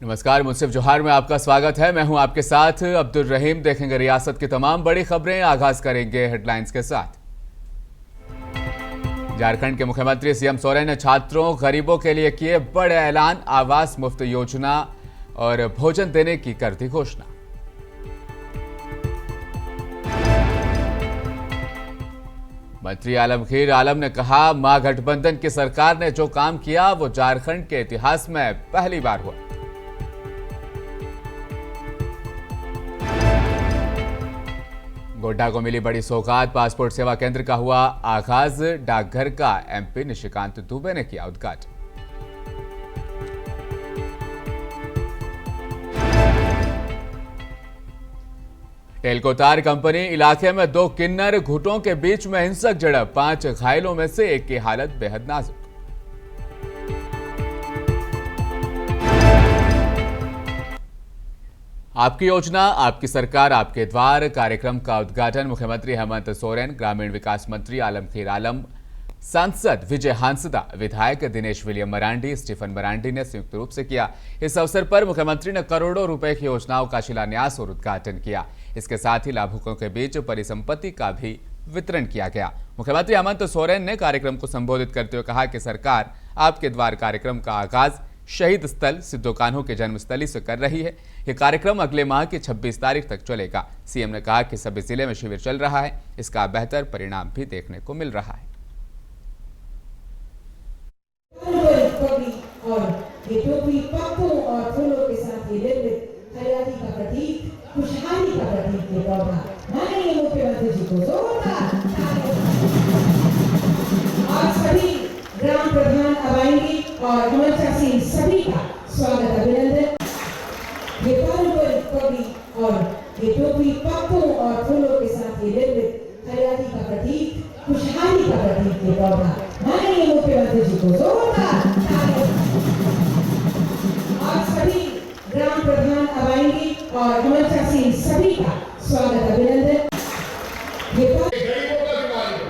नमस्कार, मुंसिफ जोहार में आपका स्वागत है। मैं हूं आपके साथ अब्दुल रहीम। देखेंगे रियासत की तमाम बड़ी खबरें। आगाज करेंगे हेडलाइंस के साथ। झारखंड के मुख्यमंत्री सीएम सोरेन ने छात्रों गरीबों के लिए किए बड़े ऐलान। आवास मुफ्त योजना और भोजन देने की कर दी घोषणा। मंत्री आलमगीर आलम ने कहा, महागठबंधन की सरकार ने जो काम किया वो झारखंड के इतिहास में पहली बार हुआ। गोड्डा को मिली बड़ी सौगात। पासपोर्ट सेवा केंद्र का हुआ आगाज। डाकघर का एमपी निशिकांत दुबे ने किया उद्घाटन। टेलकोतार कंपनी इलाके में दो किन्नर गुटों के बीच में हिंसक झड़प। 5 घायलों में से एक की हालत बेहद नाजुक। आपकी योजना, आपकी सरकार, आपके द्वार कार्यक्रम का उद्घाटन मुख्यमंत्री हेमंत सोरेन, ग्रामीण विकास मंत्री आलमगीर आलम, सांसद विजय हांसदा, विधायक दिनेश विलियम मरांडी, स्टीफन मरांडी ने संयुक्त रूप से किया। इस अवसर पर मुख्यमंत्री ने करोड़ों रुपए की योजनाओं का शिलान्यास और उद्घाटन किया। इसके साथ ही लाभुकों के बीच परिसंपत्ति का भी वितरण किया गया। मुख्यमंत्री हेमंत सोरेन ने कार्यक्रम को संबोधित करते हुए कहा कि सरकार आपके द्वार कार्यक्रम का आगाज शहीद स्थल सिद्धो कान्हू के जन्मस्थली से कर रही है। यह कार्यक्रम अगले माह की 26 तारीख तक चलेगा। सीएम ने कहा कि सभी जिले में शिविर चल रहा है, इसका बेहतर परिणाम भी देखने को मिल रहा है। और ये टोपी पत्तों और फूलों के साथ ये निर्मित हरियाली का प्रतीक, खुशहाली का प्रतीक ये पौधा। माननीय मुख्यमंत्री जी को जोरदार आज सभी ग्राम प्रधान अब आएंगे और मंचा से सभी का स्वागत अभिनंदन। ये पारंपरिक पगड़ी और ये टोपी पत्तों और फूलों के साथ ये निर्मित हरियाली का प्रतीक, खुशहाली का प्रतीक ये पौधा। माननीय मुख्यमंत्री जी को जोरदार आज सभी ग्राम प्रधान अब आएंगे और मंचा से सभी का स्वागत अभिनंदन। गरीबों का बीमारी है,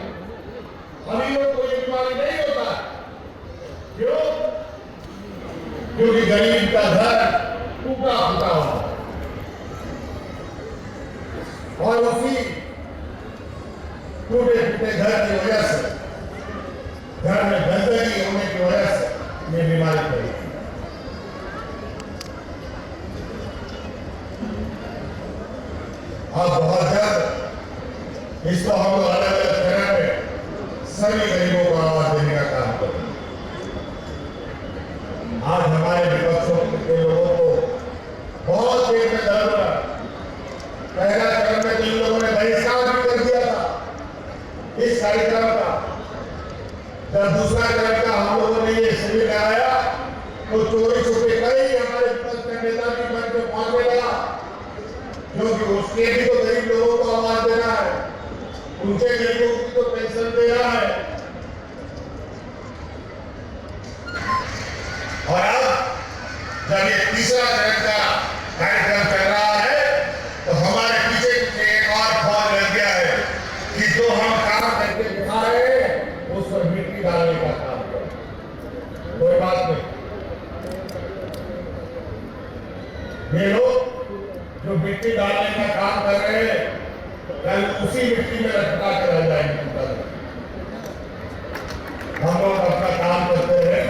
अमीरों को ये बीमारी नहीं होता। क्यों? क्योंकि गरीब का घर टूटा फूटा होता है और उसी टूटे फूटे घर की वजह से, घर में गंदगी होने की वजह से ये बीमारी फैली। अब बहुत जल्द इसको हम लोग अलग अलग तरह में सभी गरीबों को आवाज देने का काम करेंगे। आज हमारे विपक्षों के लोगों को बहुत पेट में दर्द हो रहा। पहला चरण में जिन लोगों ने बहिष्कार भी कर दिया था इस कार्यक्रम का, जब दूसरा चरण का हम लोगों ने ये शिविर कराया तो चोरी छुपे कई हमारे विपक्ष के नेता भी मन में पहुंचने लगा, क्योंकि उसके भी तो गरीब लोगों को आवाज देना है, उनके गरीबों की तो पेंशन देना है। और अब जब ये तीसरा चरण का कार्यक्रम चल रहा है तो हमारे पीछे एक और फौज लग गया है कि जो हम काम करके दिखा रहे हैं उस पर मिट्टी डालने का काम करें। कोई बात नहीं, ये लोग जो मिट्टी डालने का काम कर रहे हैं कल उसी मिट्टी में रखा के रह जाएंगे। हम लोग अपना काम करते हैं।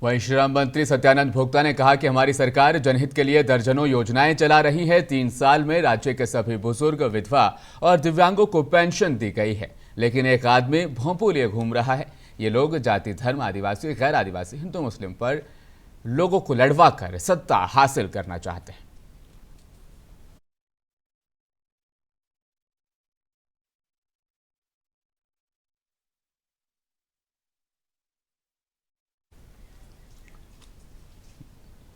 वहीं श्रीराम मंत्री सत्यानंद भोक्ता ने कहा कि हमारी सरकार जनहित के लिए दर्जनों योजनाएं चला रही है। 3 साल में राज्य के सभी बुजुर्ग, विधवा और दिव्यांगों को पेंशन दी गई है, लेकिन एक आदमी भोंपू लिए घूम रहा है। ये लोग जाति, धर्म, आदिवासी, गैर आदिवासी, हिंदू, मुस्लिम पर लोगों को लड़वा कर सत्ता हासिल करना चाहते हैं।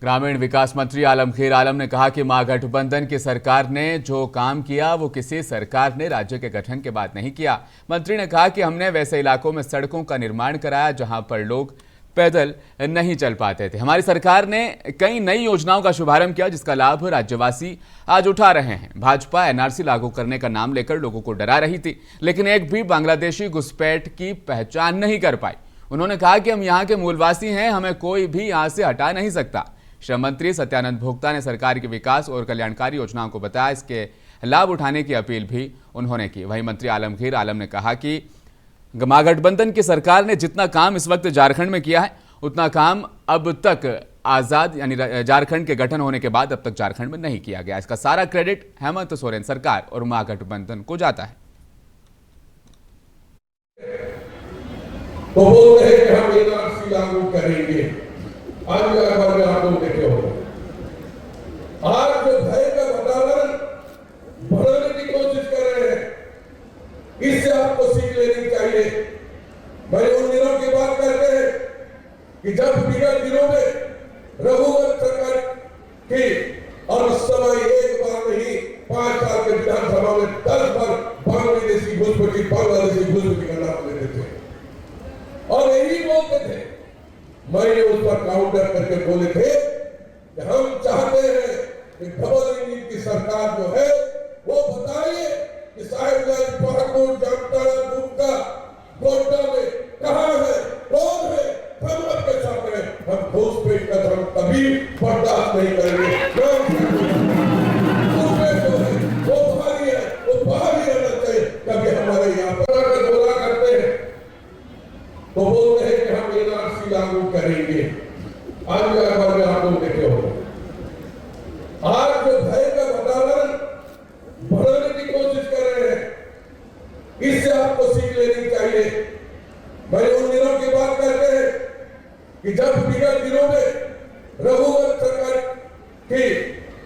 ग्रामीण विकास मंत्री आलमगीर आलम ने कहा कि महागठबंधन की सरकार ने जो काम किया वो किसी सरकार ने राज्य के गठन के बाद नहीं किया। मंत्री ने कहा कि हमने वैसे इलाकों में सड़कों का निर्माण कराया जहां पर लोग पैदल नहीं चल पाते थे। हमारी सरकार ने कई नई योजनाओं का शुभारंभ किया जिसका लाभ राज्यवासी आज उठा रहे हैं। भाजपा एनआरसी लागू करने का नाम लेकर लोगों को डरा रही थी, लेकिन एक भी बांग्लादेशी घुसपैठ की पहचान नहीं कर पाई। उन्होंने कहा कि हम यहाँ के मूलवासी हैं, हमें कोई भी यहाँ से हटा नहीं सकता। श्रम मंत्री सत्यानंद भोक्ता ने सरकार की विकास और कल्याणकारी योजनाओं को बताया, इसके लाभ उठाने की अपील भी उन्होंने की। वहीं मंत्री आलमगीर आलम ने कहा कि महागठबंधन की सरकार ने जितना काम इस वक्त झारखंड में किया है उतना काम अब तक आजाद यानी झारखंड के गठन होने के बाद अब तक झारखंड में नहीं किया गया। इसका सारा क्रेडिट हेमंत सोरेन सरकार और महागठबंधन को जाता है। तो बोल रहे कि हम एनआरसी लागू करेंगे। आज में आप लोग देखे होंगे, आज जो भय का वातावरण बढ़ाने की कोशिश कर रहे हैं, इससे आपको सीख लेनी चाहिए। मैंने उन दिनों की बात करते हैं कि जब विगत दिनों में रघुवर सरकार की और उस समय एक बार नहीं 5 साल के विधानसभा में 10 बार बांग्लादेशी घुसपैठी का नाम लेते थे और यही बोलते थे। मैंने उस पर काउंटर करके बोले थे कि हम चाहते हैं कि डबल इंजन की सरकार जो है वो बताइए कि साहिबगंज, पहाड़पुर, जामताड़ा, दुमका, गोड्डा में कहां है, कौन है, हम आपके साथ हैं। हम घुसपैठ का हम कभी बर्दाश्त नहीं करेंगे। वो बाहरी है, वो बाहर ही रहना चाहिए। कभी हमारे यहाँ पर बोला करते हैं तो बोलते हैं कि हम एनआरसी लागू करेंगे। आज में आप लोग देखे होंगे, आज जो भय का वातावरण बढ़ाने की कोशिश कर रहे हैं, इससे आपको सीख लेनी चाहिए। मैंने उन दिनों की बात करते हैं कि जब विगत दिनों में रघुवर सरकार की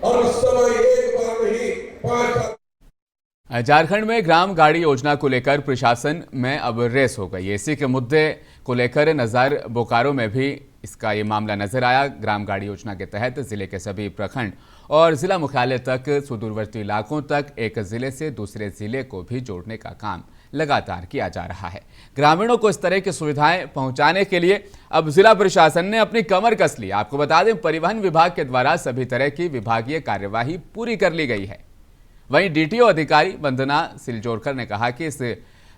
और उस समय एक बार नहीं 5 साल। झारखंड में ग्राम गाड़ी योजना को लेकर प्रशासन में अब रेस हो गई है। इसी के मुद्दे को लेकर नज़र बोकारो में भी इसका ये मामला नजर आया। ग्राम गाड़ी योजना के तहत जिले के सभी प्रखंड और जिला मुख्यालय तक सुदूरवर्ती इलाकों तक एक जिले से दूसरे जिले को भी जोड़ने का काम लगातार किया जा रहा है। ग्रामीणों को इस तरह की सुविधाएं पहुंचाने के लिए अब जिला प्रशासन ने अपनी कमर कस ली। आपको बता दें, परिवहन विभाग के द्वारा सभी तरह की विभागीय कार्यवाही पूरी कर ली गई है। वहीं डीटीओ अधिकारी वंदना सिलजोरकर ने कहा कि इस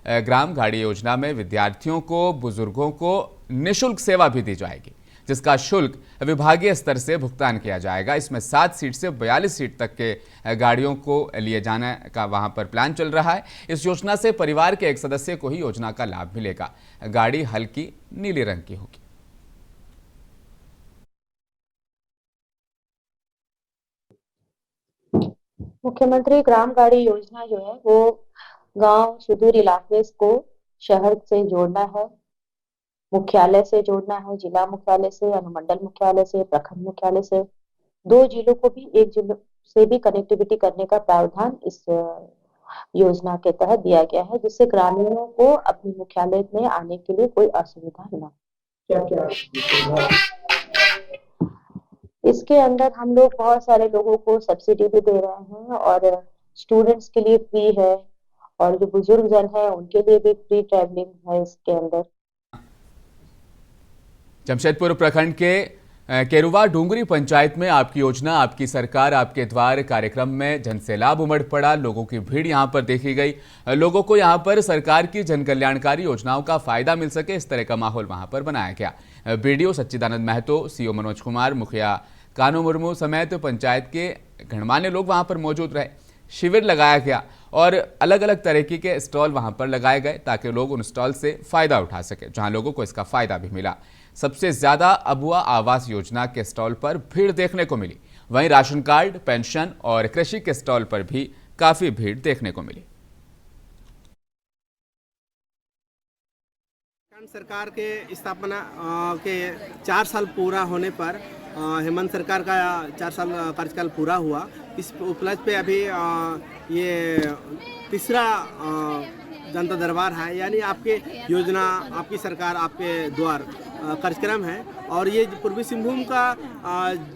ग्राम गाड़ी योजना में विद्यार्थियों को, बुजुर्गों को निःशुल्क सेवा भी दी जाएगी, जिसका शुल्क विभागीय स्तर से भुगतान किया जाएगा। इसमें 7 सीट से 42 सीट तक के गाड़ियों को लिए जाने का वहां पर प्लान चल रहा है। इस योजना से परिवार के एक सदस्य को ही योजना का लाभ मिलेगा। गाड़ी हल्की नीले रंग की होगी। मुख्यमंत्री ग्राम गाड़ी योजना जो है वो गांव, सुदूर इलाके को शहर से जोड़ना है, मुख्यालय से जोड़ना है, जिला मुख्यालय से, अनुमंडल मुख्यालय से, प्रखंड मुख्यालय से। 2 जिलों को भी एक जिले से भी कनेक्टिविटी करने का प्रावधान इस योजना के तहत दिया गया है, जिससे ग्रामीणों को अपने मुख्यालय में आने के लिए कोई असुविधा न। क्या इसके अंदर हम लोग बहुत सारे लोगों को सब्सिडी भी दे रहे हैं और स्टूडेंट्स के लिए फ्री है और जो बुजुर्ग जन है उनके लिए भी फ्री ट्रैवलिंग है इसके अंदर। जमशेदपुर प्रखंड के केरुवा डूंगरी पंचायत में आपकी योजना, आपकी सरकार, आपके द्वार कार्यक्रम में जनसैलाब उमड़ पड़ा। लोगों की भीड़ यहां पर देखी गई। लोगों को यहां पर सरकार की जन कल्याणकारी योजनाओं का फायदा मिल सके, इस तरह का माहौल वहां पर बनाया गया। बीडीओ सच्चिदानंद महतो, सीओ मनोज कुमार, मुखिया कानू मुर्मू समेत पंचायत के गणमान्य लोग वहां पर मौजूद रहे। शिविर लगाया गया और अलग अलग तरीके के स्टॉल वहां पर लगाए गए ताकि लोग उन स्टॉल से फायदा उठा सके, जहां लोगों को इसका फायदा भी मिला। सबसे ज्यादा अबुआ आवास योजना के स्टॉल पर भीड़ देखने को मिली। वहीं राशन कार्ड, पेंशन और कृषि के स्टॉल पर भी काफी भीड़ देखने को मिली। सरकार के स्थापना के 4 साल पूरा होने पर हेमंत सरकार का 4 साल कार्यकाल पूरा हुआ। इस उपलक्ष्य पे अभी ये तीसरा जनता दरबार है, यानी आपके योजना, आपकी सरकार, आपके द्वार कार्यक्रम है। और ये पूर्वी सिंहभूम का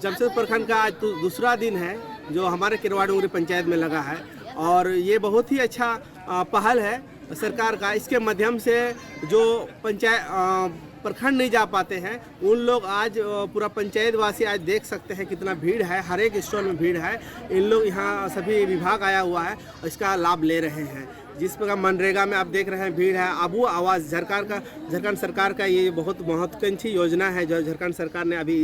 जमशेदपुर प्रखंड का आज दूसरा दिन है जो हमारे केरुवा डूंगरी पंचायत में लगा है और ये बहुत ही अच्छा पहल है सरकार का। इसके माध्यम से जो पंचायत प्रखंड नहीं जा पाते हैं, उन लोग आज पूरा पंचायत वासी आज देख सकते हैं कितना भीड़ है, हर एक स्टॉल में भीड़ है। इन लोग यहाँ सभी विभाग आया हुआ है, इसका लाभ ले रहे हैं। जिस प्रकार मनरेगा में आप देख रहे हैं भीड़ है। अबू आवास झारखंड सरकार का ये बहुत महत्वाकांक्षी योजना है जो झारखंड सरकार ने अभी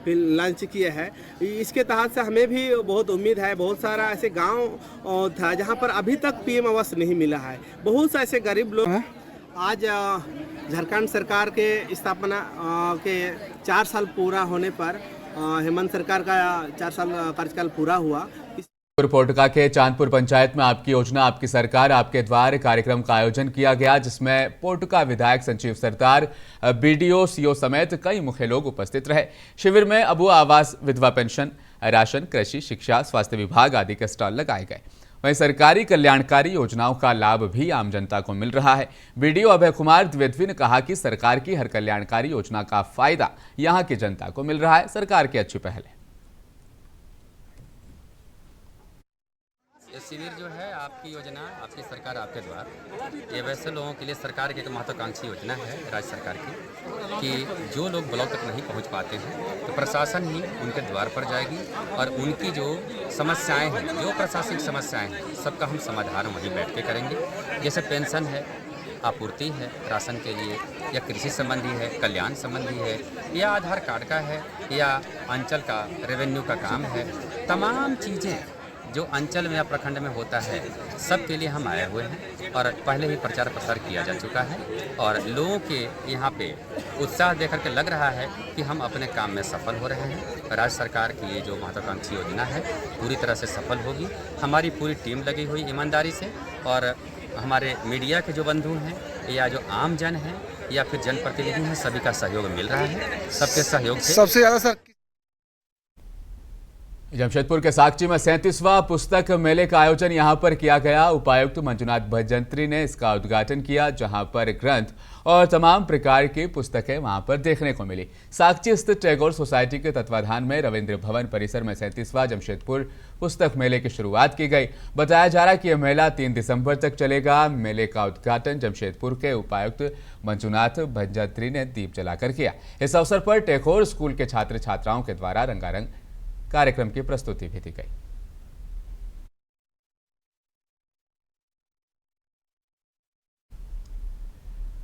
लॉन्च किया है। इसके तहत से हमें भी बहुत उम्मीद है। बहुत सारा ऐसे गांव था जहां पर अभी तक पीएम आवास नहीं मिला है। बहुत से ऐसे गरीब लोग हैं। आज झारखंड सरकार के स्थापना के 4 साल पूरा होने पर हेमंत सरकार का 4 साल कार्यकाल पूरा हुआ। पोटका के चांदपुर पंचायत में आपकी योजना आपकी सरकार आपके द्वार कार्यक्रम का आयोजन किया गया, जिसमें पोटका विधायक संजीव सरदार, बीडीओ, सीओ समेत कई मुख्य लोग उपस्थित रहे। शिविर में अबू आवास, विधवा पेंशन, राशन, कृषि, शिक्षा, स्वास्थ्य विभाग आदि के स्टॉल लगाए गए। वहीं सरकारी कल्याणकारी योजनाओं का लाभ भी आम जनता को मिल रहा है। बीडीओ अभय कुमार द्विवेदी ने कहा कि सरकार की हर कल्याणकारी योजना का फायदा यहां की जनता को मिल रहा है। सरकार की अच्छी पहल है। ये शिविर जो है आपकी योजना आपकी सरकार आपके द्वार, ये वैसे लोगों के लिए सरकार की एक महत्वाकांक्षी योजना है राज्य सरकार की कि जो लोग ब्लॉक तक नहीं पहुंच पाते हैं तो प्रशासन ही उनके द्वार पर जाएगी और उनकी जो समस्याएं हैं, जो प्रशासनिक समस्याएं हैं, सबका हम समाधान वहीं बैठ के करेंगे। जैसे पेंशन है, आपूर्ति है राशन के लिए, या कृषि संबंधी है, कल्याण संबंधी है, या आधार कार्ड का है, या अंचल का रेवेन्यू का काम है। तमाम चीज़ें जो अंचल में या प्रखंड में होता है सब के लिए हम आए हुए हैं और पहले ही प्रचार प्रसार किया जा चुका है और लोगों के यहाँ पे उत्साह देकर के लग रहा है कि हम अपने काम में सफल हो रहे हैं। राज्य सरकार की ये जो महत्वाकांक्षी योजना है पूरी तरह से सफल होगी। हमारी पूरी टीम लगी हुई ईमानदारी से और हमारे मीडिया के जो बंधु हैं या जो आम जन हैं या फिर जनप्रतिनिधि हैं, सभी का सहयोग मिल रहा है। सबके सहयोग से सबसे ज़्यादा सर जमशेदपुर के साकची में 37वां पुस्तक मेले का आयोजन यहां पर किया गया। उपायुक्त मंजुनाथ भजंत्री ने इसका उद्घाटन किया, जहां पर ग्रंथ और तमाम प्रकार की पुस्तकें वहां पर देखने को मिली। साकची स्थित टैगोर सोसाइटी के तत्वाधान में रविंद्र भवन परिसर में 37वां जमशेदपुर पुस्तक मेले की शुरुआत की गई। बताया जा रहा है कि यह मेला 3 दिसंबर तक चलेगा। मेले का उद्घाटन जमशेदपुर के उपायुक्त मंजुनाथ भजंत्री ने दीप जलाकर किया। इस अवसर पर टैगोर स्कूल के छात्र छात्राओं के द्वारा रंगारंग कार्यक्रम की प्रस्तुति भी दी गई।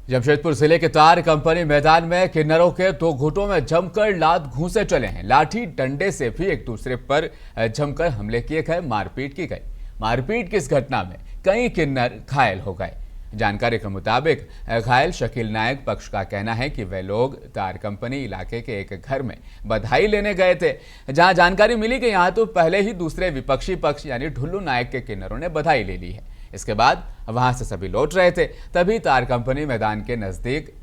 जमशेदपुर जिले के तार कंपनी मैदान में किन्नरों के 2 गुटों में जमकर लात घूंसे चले हैं। लाठी डंडे से भी एक दूसरे पर जमकर हमले किए गए, मारपीट की गई। मारपीट की इस घटना में कई किन्नर घायल हो गए। जानकारी के मुताबिक घायल शकील नायक पक्ष का कहना है कि वे लोग तार कंपनी इलाके के एक घर में बधाई लेने गए थे, जहां जानकारी मिली कि यहां तो पहले ही दूसरे विपक्षी पक्ष यानी ढुल्लू नायक के किन्नरों ने बधाई ले ली है। इसके बाद वहां से सभी लौट रहे थे, तभी तार कंपनी मैदान के नजदीक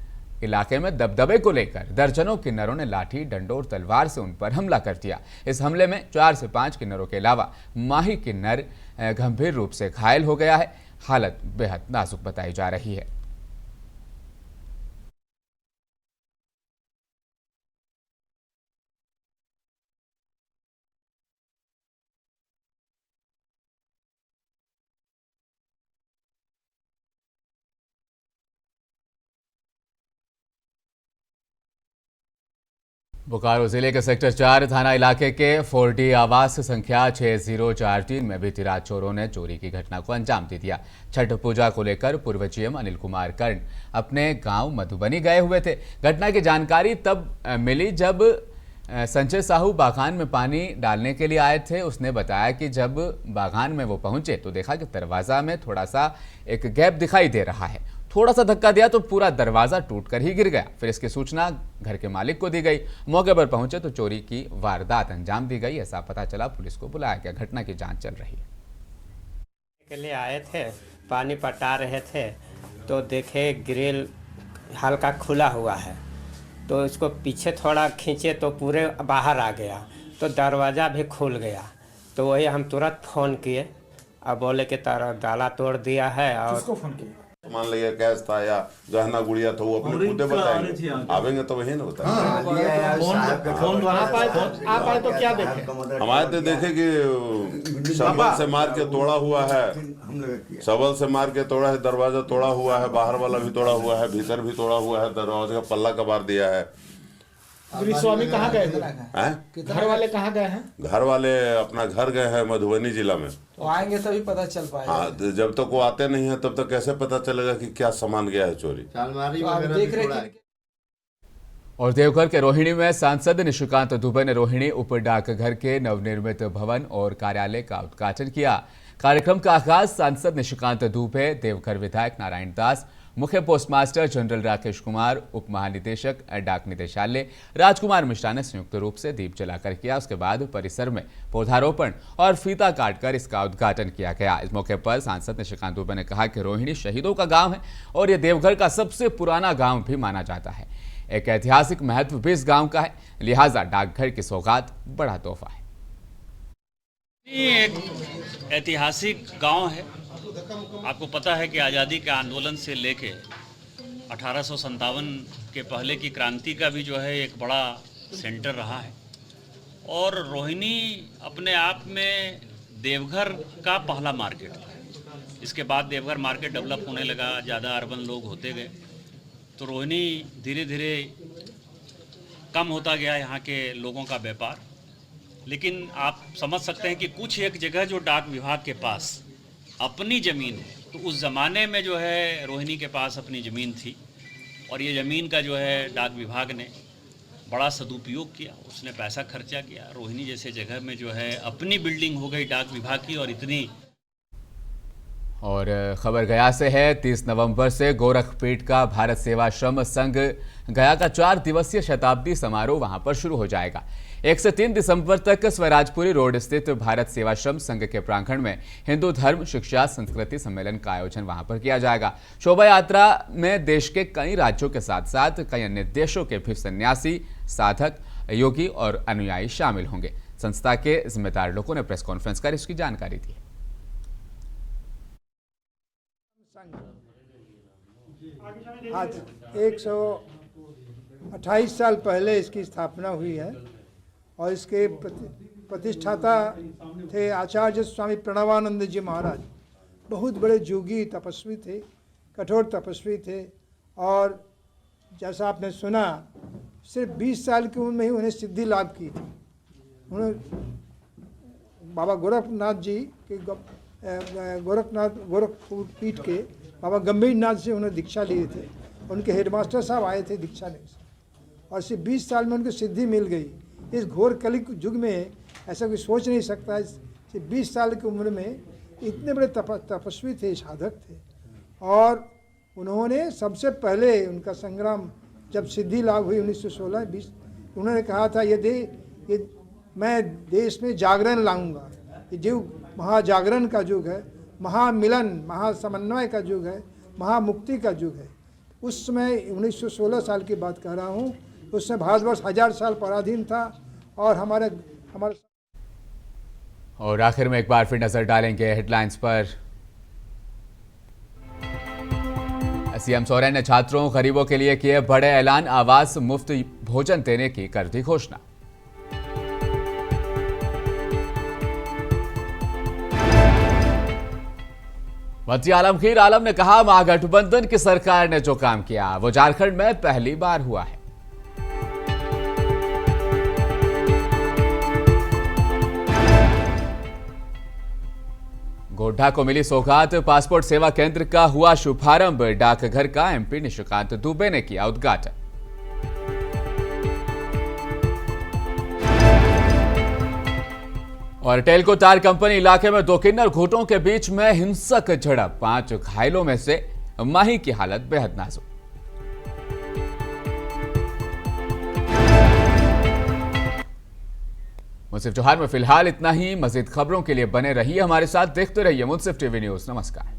इलाके में दबदबे को लेकर दर्जनों किन्नरों ने लाठी, डंडों और तलवार से उन पर हमला कर दिया। इस हमले में 4 से 5 किन्नरों के अलावा माही किन्नर गंभीर रूप से घायल हो गया है। हालत बेहद नाजुक बताई जा रही है। बोकारो जिले के सेक्टर 4 थाना इलाके के 4D आवास संख्या 6043 में बीती रात चोरों ने चोरी की घटना को अंजाम दे दिया। छठ पूजा को लेकर पूर्व जीएम अनिल कुमार कर्ण अपने गांव मधुबनी गए हुए थे। घटना की जानकारी तब मिली जब संजय साहू बागान में पानी डालने के लिए आए थे। उसने बताया कि जब बागान में वो पहुंचे तो देखा कि दरवाजा में थोड़ा सा एक गैप दिखाई दे रहा है। थोड़ा सा धक्का दिया तो पूरा दरवाजा टूटकर ही गिर गया। फिर इसकी सूचना घर के मालिक को दी गई। मौके पर पहुंचे तो चोरी की वारदात अंजाम दी गई। ऐसा पता चला, पुलिस को बुलाया गया। घटना की जांच चल रही है। के लिए आए थे, पानी पटा रहे थे तो देखे ग्रिल हल्का खुला हुआ है, तो इसको पीछे थोड़ा खींचे तो पूरे बाहर आ गया, तो दरवाज़ा भी खुल गया। तो वही हम तुरंत फ़ोन किए और बोले कि तारा ताला तोड़ दिया है। और किसको फोन किया? मान लिया कैश था या गहना गुड़िया था, वो अपने खुद बताएंगे। आवेंगे तो वही ना होता है। फोन आप आए तो क्या देखे? हमारे तो देखे कि शबल से मार के तोड़ा हुआ है, शबल से मार के तोड़ा है, दरवाजा तोड़ा हुआ है, बाहर वाला भी तोड़ा हुआ है, भीतर भी तोड़ा हुआ है, दरवाजे का पल्ला कबार दिया है। स्वामी कहाँ गए थे? घर वाले कहाँ गए हैं? घर वाले अपना घर गए हैं मधुबनी जिला में। तो आएंगे तभी पता चल पाएगा। हाँ, जब तक वो आते नहीं है तब तक कैसे पता चलेगा कि क्या सामान गया है चोरी। तो आप देख रहे हैं कि और देवघर के रोहिणी में सांसद निशिकांत दुबे ने रोहिणी उप डाकघर के नवनिर्मित भवन और कार्यालय का उद्घाटन किया। कार्यक्रम का आगाज सांसद निशिकांत दुबे, देवघर विधायक नारायण दास, मुख्य पोस्टमास्टर जनरल राकेश कुमार, उप महानिदेशक डाक निदेशालय राजकुमार मिश्रा ने संयुक्त रूप से दीप जलाकर किया। उसके बाद परिसर में पौधारोपण और फीता काटकर इसका उद्घाटन किया गया। इस मौके पर सांसद निशिकांत दुबे ने कहा कि रोहिणी शहीदों का गांव है और ये देवघर का सबसे पुराना गांव भी माना जाता है। एक ऐतिहासिक महत्व भी इस गांव का है, लिहाजा डाकघर की सौगात बड़ा तोहफा है। ये एक ऐतिहासिक गांव है। आपको पता है कि आज़ादी के आंदोलन से लेके 1857 के पहले की क्रांति का भी जो है एक बड़ा सेंटर रहा है और रोहिणी अपने आप में देवघर का पहला मार्केट था। इसके बाद देवघर मार्केट डेवलप होने लगा, ज़्यादा अर्बन लोग होते गए तो रोहिणी धीरे धीरे कम होता गया यहाँ के लोगों का व्यापार। लेकिन आप समझ सकते हैं कि कुछ एक जगह जो डाक विभाग के पास अपनी ज़मीन है, तो उस ज़माने में जो है रोहिणी के पास अपनी ज़मीन थी और ये ज़मीन का जो है डाक विभाग ने बड़ा सदुपयोग किया, उसने पैसा खर्चा किया। रोहिणी जैसे जगह में जो है अपनी बिल्डिंग हो गई डाक विभाग की और इतनी। और खबर गया से है। 30 नवंबर से गोरखपीठ का भारत सेवाश्रम संघ गया का 4 दिवसीय शताब्दी समारोह वहां पर शुरू हो जाएगा। 1 से 3 दिसंबर तक स्वराजपुरी रोड स्थित भारत सेवाश्रम संघ के प्रांगण में हिंदू धर्म, शिक्षा, संस्कृति सम्मेलन का आयोजन वहां पर किया जाएगा। शोभा यात्रा में देश के कई राज्यों के साथ साथ कई अन्य देशों के भी सन्यासी, साधक, योगी और अनुयायी शामिल होंगे। संस्था के जिम्मेदार लोगों ने प्रेस कॉन्फ्रेंस कर इसकी जानकारी दी। आज 128 साल पहले इसकी स्थापना हुई है और इसके प्रतिष्ठाता थे आचार्य स्वामी प्रणवानंद जी महाराज। बहुत बड़े जोगी तपस्वी थे, कठोर तपस्वी थे और जैसा आपने सुना सिर्फ 20 साल की उम्र में ही उन्हें सिद्धि लाभ की थी। उन्होंने बाबा गोरखनाथ जी के गोरखपुर पीठ के बाबा गंभीर नाथ से उन्होंने दीक्षा लिए थे। उनके हेडमास्टर साहब आए थे दीक्षा लेने और सिर्फ 20 साल में उनको सिद्धि मिल गई। इस घोर कलि युग में ऐसा कोई सोच नहीं सकता है सिर्फ 20 साल की उम्र में इतने बड़े तपस्वी थे, साधक थे। और उन्होंने सबसे पहले उनका संग्राम जब सिद्धि लाभ हुई 1916-20, उन्होंने कहा था ये मैं देश में जागरण लाऊंगा। ये युग महाजागरण का युग है, महामिलन, महासमन्वय का युग है, महामुक्ति का युग है। उस समय 1916 साल की बात कह रहा हूँ। उस समय भारतवर्ष 1000 साल पराधीन था और हमारे और आखिर में एक बार फिर नजर डालेंगे हेडलाइंस पर। सीएम सोरेन ने छात्रों, गरीबों के लिए किए बड़े ऐलान, आवास, मुफ्त भोजन देने की कर दी घोषणा। मंत्री आलमगीर आलम ने कहा, महागठबंधन की सरकार ने जो काम किया वो झारखंड में पहली बार हुआ है। गोड्ढा को मिली सौगात, पासपोर्ट सेवा केंद्र का हुआ शुभारंभ, डाकघर का एमपी निशिकांत दुबे ने किया उद्घाटन। और टेलको टायर कंपनी इलाके में 2 किन्नर गुटों के बीच में हिंसक झड़प, 5 घायलों में से माही की हालत बेहद नाजुक। मुंसिफ जोहार में फिलहाल इतना ही। मजीद खबरों के लिए बने रहिए हमारे साथ, देखते रहिए मुंसिफ टीवी न्यूज। नमस्कार।